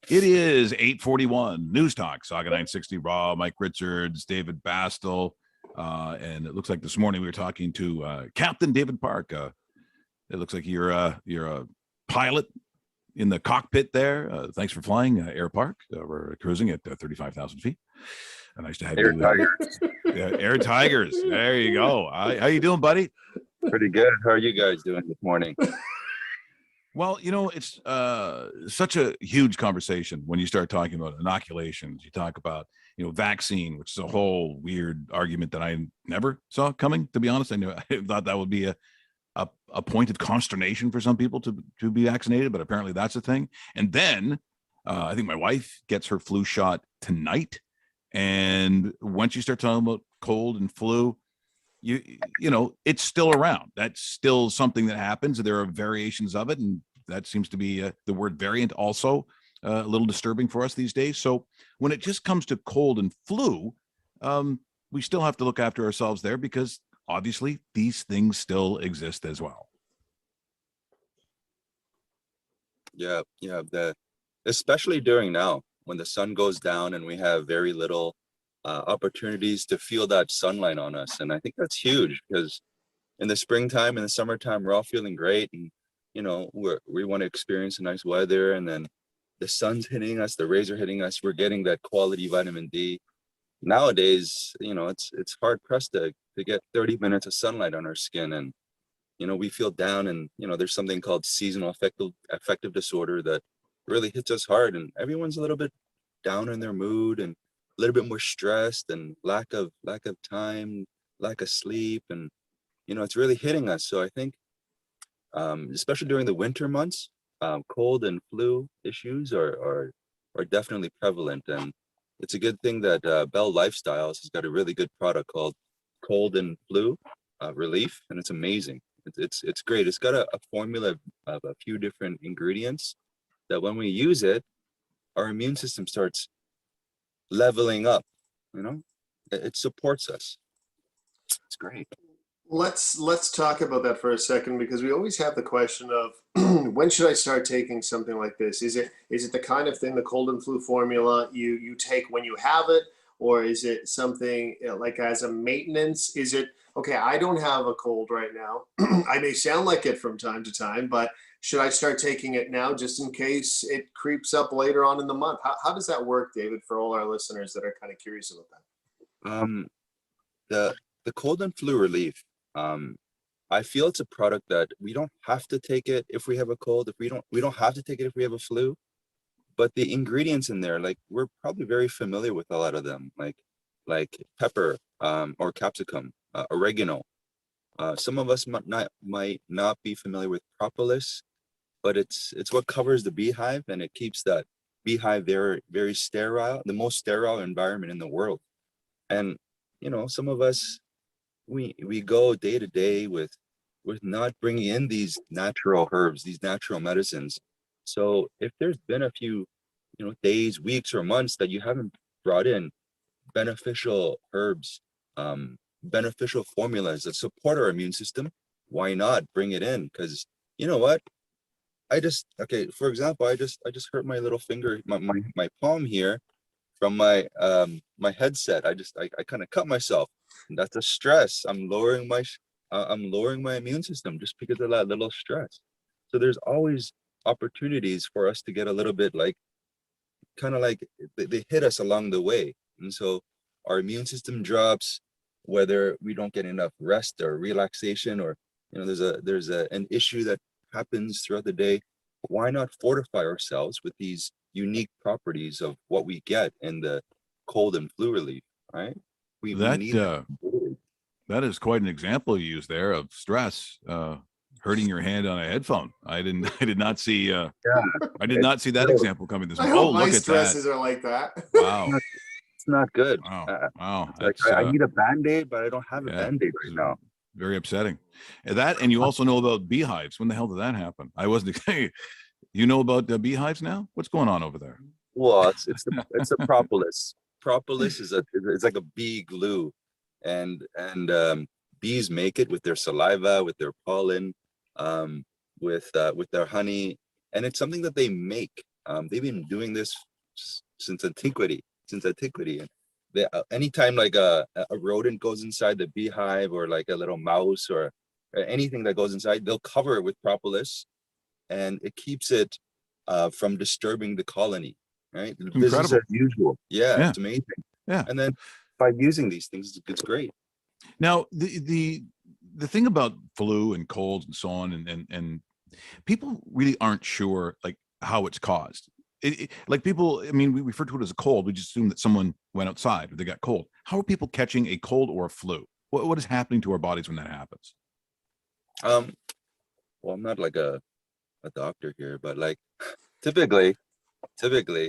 It is 8:41. News Talk, Saga 960 Raw, Mike Richards, David Bastel. And it looks like this morning we were talking to Captain David Park. It looks like you're a pilot in the cockpit there. Thanks for flying, Air Park. We're cruising at 35,000 feet. Nice to have Air you. Tigers. Air Tigers. There you go. How you doing, buddy? Pretty good. How are you guys doing this morning? Well, it's such a huge conversation when you start talking about inoculations. You talk about, vaccine, which is a whole weird argument that I never saw coming, to be honest. I thought that would be a point of consternation for some people to be vaccinated, but apparently that's a thing. And then I think my wife gets her flu shot tonight. And once you start talking about cold and flu, it's still around. That's still something that happens. There are variations of it, and that seems to be the word variant also a little disturbing for us these days. So when it just comes to cold and flu, we still have to look after ourselves there, because obviously these things still exist as well. Yeah. Especially during now when the sun goes down and we have very little opportunities to feel that sunlight on us. And I think that's huge, because in the springtime and the summertime, we're all feeling great. And, we want to experience nice weather, and then the sun's hitting us, the rays are hitting us. We're getting that quality vitamin D. Nowadays, it's hard pressed to get 30 minutes of sunlight on our skin. And, we feel down, and, there's something called seasonal affective disorder that really hits us hard. And everyone's a little bit down in their mood, and a little bit more stressed, and lack of time, lack of sleep, and it's really hitting us. So I think especially during the winter months, cold and flu issues are definitely prevalent. And it's a good thing that Bell Lifestyles has got a really good product called Cold and Flu Relief, and it's amazing. It's great. It's got a formula of a few different ingredients that when we use it, our immune system starts leveling up. It supports us. It's great. Let's talk about that for a second, because we always have the question of when should I start taking something like this? Is it the kind of thing, the cold and flu formula, you take when you have it, or is it something like as a maintenance? Is it okay, I don't have a cold right now. I may sound like it from time to time, but should I start taking it now just in case it creeps up later on in the month? How does that work, David, for all our listeners that are kind of curious about that? The cold and flu relief, I feel it's a product that we don't have to take it if we have a cold. If we don't have to take it if we have a flu. But the ingredients in there, like, we're probably very familiar with a lot of them, like pepper, or capsicum, oregano. Some of us might not be familiar with propolis, but it's what covers the beehive, and it keeps that beehive very, very sterile, the most sterile environment in the world. And some of us, we go day to day with not bringing in these natural herbs, these natural medicines. So if there's been a few, days, weeks, or months that you haven't brought in beneficial herbs, beneficial formulas that support our immune system, why not bring it in? Because you know what? For example, I just hurt my little finger, my palm here from my headset. I kind of cut myself. And that's a stress. I'm lowering my immune system just because of that little stress. So there's always opportunities for us to get a little bit kind of like they hit us along the way. And so our immune system drops, whether we don't get enough rest or relaxation, or there's an issue that happens throughout the day. Why not fortify ourselves with these unique properties of what we get in the cold and flu relief, right? We need that is quite an example you use there of stress hurting your hand on a headphone. I did not see I did not see that example coming this way. Oh, look at that. My stresses are like that. Wow. It's not good. Wow. I need a Band-Aid, but I don't have a Band-Aid right now. Very upsetting. And you also know about beehives. When the hell did that happen? I wasn't. You know about the beehives now? What's going on over there? Well, it's the propolis. Propolis is like a bee glue, and bees make it with their saliva, with their pollen, with their honey, and it's something that they make They've been doing this since antiquity. And they, anytime like a rodent goes inside the beehive, or like a little mouse, or anything that goes inside, they'll cover it with propolis, and it keeps it from disturbing the colony. Right, business Incredible. as usual. Yeah, Yeah. it's amazing. Yeah. And then by using these things, it's great. Now, the thing about flu and colds and so on, and people really aren't sure like how it's caused. Like people, I mean, we refer to it as a cold. We just assume that someone went outside or they got cold. How are people catching a cold or a flu? What is happening to our bodies when that happens? Well, I'm not like a doctor here, but like typically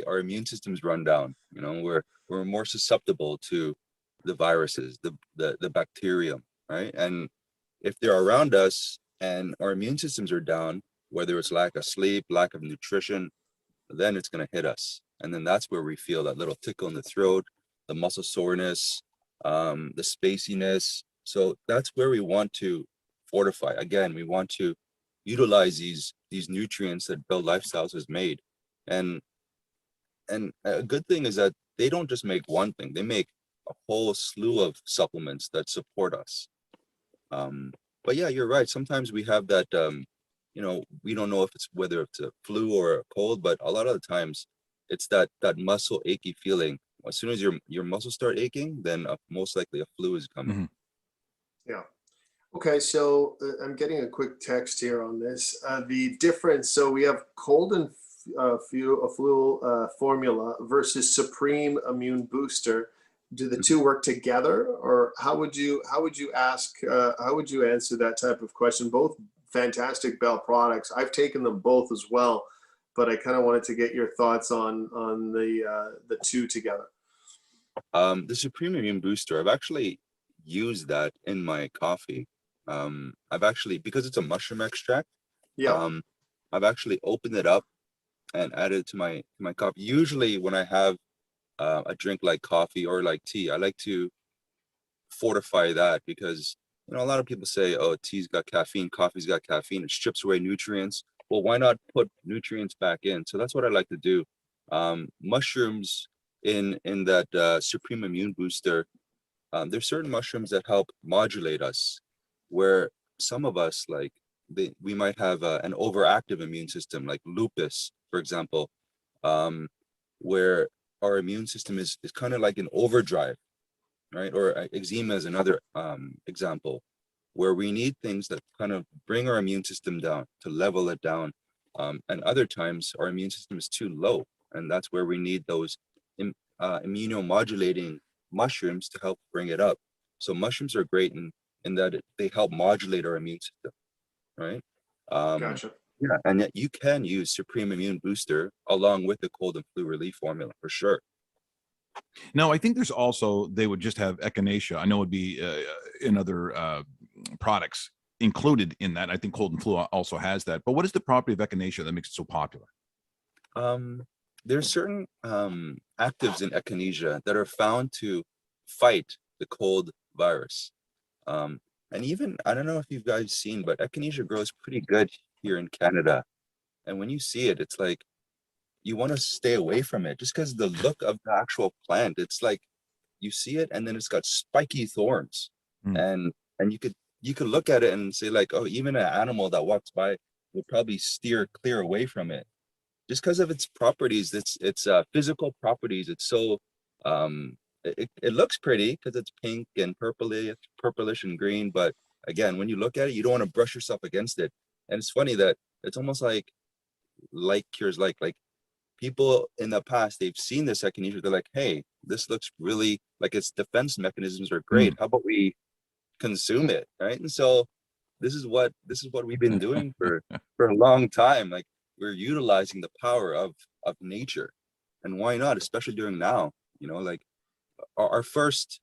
our immune systems run down. You know, we're more susceptible to the viruses, the bacterium, right? And if they're around us and our immune systems are down, whether it's lack of sleep, lack of nutrition, then it's going to hit us. And then that's where we feel that little tickle in the throat, the muscle soreness, the spaciness. So that's where we want to fortify. Again, we want to utilize these nutrients that Bell Lifestyles has made. And a good thing is that they don't just make one thing, they make a whole slew of supplements that support us. But yeah, you're right. Sometimes we have that, you know, we don't know if it's whether it's a flu or a cold, but a lot of the times it's that muscle achy feeling. As soon as your muscles start aching, then most likely a flu is coming. Mm-hmm. Yeah. Okay, so I'm getting a quick text here on this. The difference, so we have cold and flu formula versus Supreme Immune Booster. Do the two work together, or how would you answer that type of question? Both fantastic Bell products. I've taken them both as well, but I kind of wanted to get your thoughts on the two together. The Supreme Immune Booster, I've actually used that in my coffee. I've actually, because it's a mushroom extract, Yeah. I've actually opened it up and added it to my coffee. Usually when I have a drink like coffee or like tea, I like to fortify that, because you know a lot of people say, oh, tea's got caffeine, coffee's got caffeine, it strips away nutrients. Well, why not put nutrients back in? So that's what I like to do. Mushrooms in that Supreme Immune Booster, there's certain mushrooms that help modulate us, where some of us, like we might have an overactive immune system, like lupus, for example, where our immune system is kind of like an overdrive, right? Or eczema is another example, where we need things that kind of bring our immune system down, to level it down. And other times our immune system is too low, and that's where we need those immunomodulating mushrooms to help bring it up. So mushrooms are great in that they help modulate our immune system, right? Gotcha. Yeah, and yet you can use Supreme Immune Booster along with the cold and flu relief formula for sure. Now, I think there's also, they would just have echinacea. I know it'd be in other products included in that. I think cold and flu also has that. But what is the property of echinacea that makes it so popular? There's certain actives in echinacea that are found to fight the cold virus. And even, I don't know if you guys seen, but echinacea grows pretty good here in Canada. And when you see it, it's like, you want to stay away from it just because the look of the actual plant, it's like you see it and then it's got spiky thorns. And you could look at it and say like, oh, even an animal that walks by will probably steer clear away from it just because of its properties. Its physical properties. It's so it looks pretty because it's pink and purplish and green, but again, when you look at it, you don't want to brush yourself against it. And it's funny that it's almost like cures like people in the past, they've seen this echinacea, they're like, hey, this looks really like its defense mechanisms are great. How about we consume it, right? And so this is what we've been doing for a long time. Like, we're utilizing the power of nature, and why not, especially during now, you know, like our first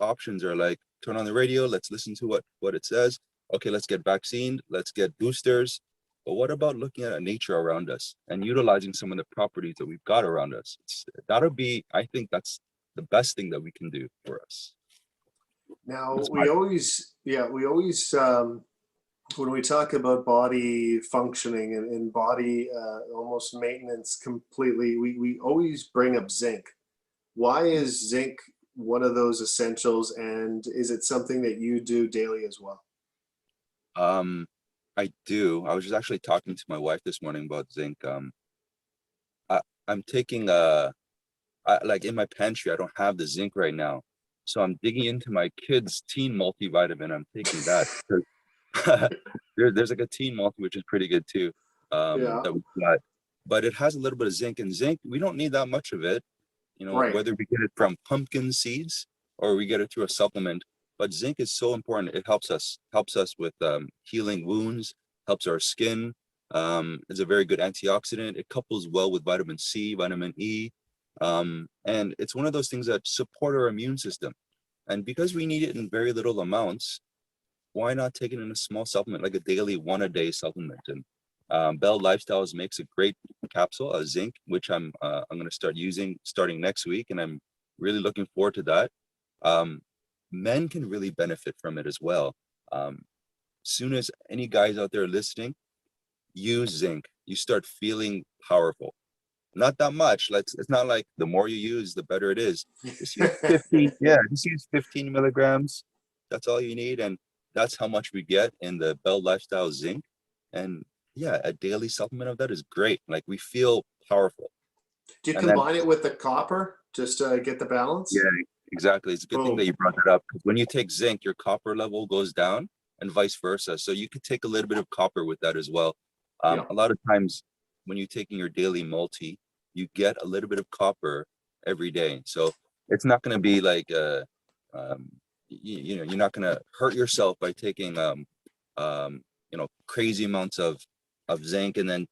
options are like, turn on the radio, let's listen to what it says. Okay, let's get vaccinated, let's get boosters. But what about looking at nature around us and utilizing some of the properties that we've got around us? I think that's the best thing that we can do for us. Now, we always when we talk about body functioning and body almost maintenance completely, we always bring up zinc. Why is zinc one of those essentials, and is it something that you do daily as well? I do. I was just actually talking to my wife this morning about zinc. I'm taking like in my pantry, I don't have the zinc right now, so I'm digging into my kids' teen multivitamin. I'm taking that because there's like a teen multi, which is pretty good too. Yeah, That we got, but it has a little bit of zinc, and zinc we don't need that much of it. You know, right. whether we get it from pumpkin seeds or we get it through a supplement. But zinc is so important. It helps us with healing wounds, helps our skin. It's a very good antioxidant. It couples well with vitamin C, vitamin E, and it's one of those things that support our immune system. And because we need it in very little amounts, why not take it in a small supplement, like a daily one-a-day supplement? And Bell Lifestyles makes a great capsule of zinc, which I'm going to start using starting next week, and I'm really looking forward to that. Men can really benefit from it as well. Soon as any guys out there listening, use zinc. You start feeling powerful. Not that much. It's not like the more you use, the better it is. Just use 15. Yeah, just use 15 milligrams. That's all you need, and that's how much we get in the Bell Lifestyle zinc. And yeah, a daily supplement of that is great. Like we feel powerful. Do you And then combine it with the copper just to get the balance? yeah, exactly. It's a good thing that you brought that up, because when you take zinc, your copper level goes down and vice versa. So you could take a little bit of copper with that as well. Yeah. A lot of times when you're taking your daily multi, you get a little bit of copper every day. So it's not going to be like, you know, you're not going to hurt yourself by taking, you know, crazy amounts of zinc. And then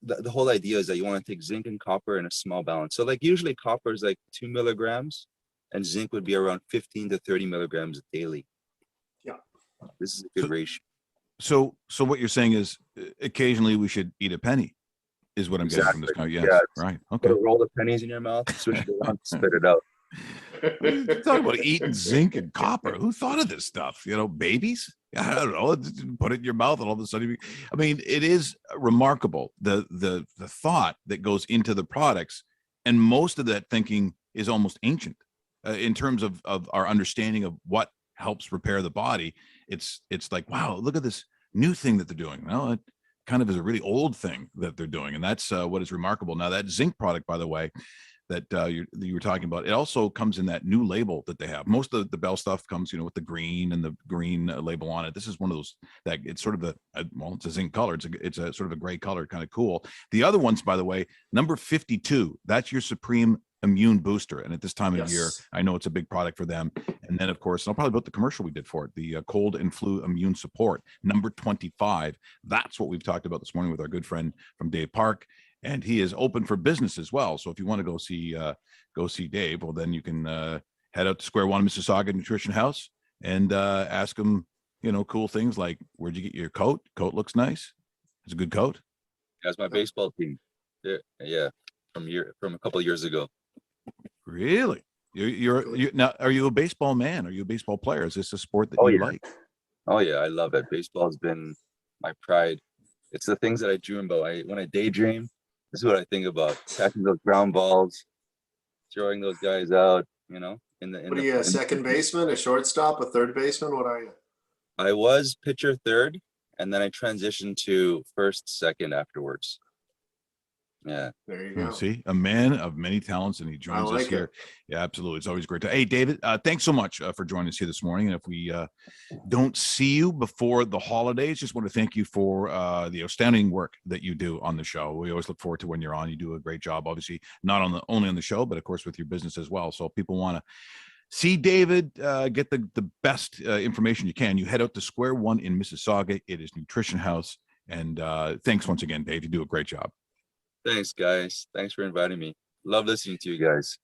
the whole idea is that you want to take zinc and copper in a small balance. So like usually copper is like 2 milligrams and zinc would be around 15 to 30 milligrams daily. Yeah. This is a good ratio. So what you're saying is occasionally we should eat a penny, is what I'm getting from this guy. Yes, Yeah. right. Put Okay. a roll of pennies in your mouth, switch it around, spit it out. Talk about eating zinc and copper. Who thought of this stuff? You know, babies? I don't know. Put it in your mouth, and all of a sudden, I mean, it is remarkable the thought that goes into the products, and most of that thinking is almost ancient in terms of our understanding of what helps repair the body. It's like, wow, look at this new thing that they're doing. Well, it kind of is a really old thing that they're doing, and that's what is remarkable. Now, that zinc product, by the way, that you were talking about, it also comes in that new label that they have. Most of the Bell stuff comes, you know, with the green and the green label on it. This is one of those that it's sort of well, it's a zinc color. It's a sort of a gray color, kind of cool. The other ones, by the way, number 52, that's your Supreme Immune Booster. And at this time of year, I know it's a big product for them. And then, of course, I'll probably about the commercial we did for it, the cold and flu immune support, number 25. That's what we've talked about this morning with our good friend from Dave Park. And he is open for business as well. So if you want to go see Dave, well, then you can head out to Square One Mississauga Nutrition House and ask him, you know, cool things like, where'd you get your coat? Coat looks nice. It's a good coat. That's my baseball team. Yeah, from a couple of years ago. Really? You're now, are you a baseball man? Are you a baseball player? Is this a sport that you like? Oh yeah, I love it. Baseball has been my pride. It's the things that I dream about. When I daydream, this is what I think about: catching those ground balls, throwing those guys out. You know, What are you, a second baseman, a shortstop, a third baseman? What are you? I was pitcher third, and then I transitioned to first, second afterwards. Yeah. There you go. See, a man of many talents, and he joins us here. Yeah, absolutely. It's always great to. Hey, David, thanks so much for joining us here this morning. And if we don't see you before the holidays, just want to thank you for the outstanding work that you do on the show. We always look forward to when you're on. You do a great job, obviously, not only on the show, but of course with your business as well. So if people want to see David, get the best information you can, you head out to Square One in Mississauga. It is Nutrition House. And thanks once again, Dave. You do a great job. Thanks, guys. Thanks for inviting me. Love listening to you guys.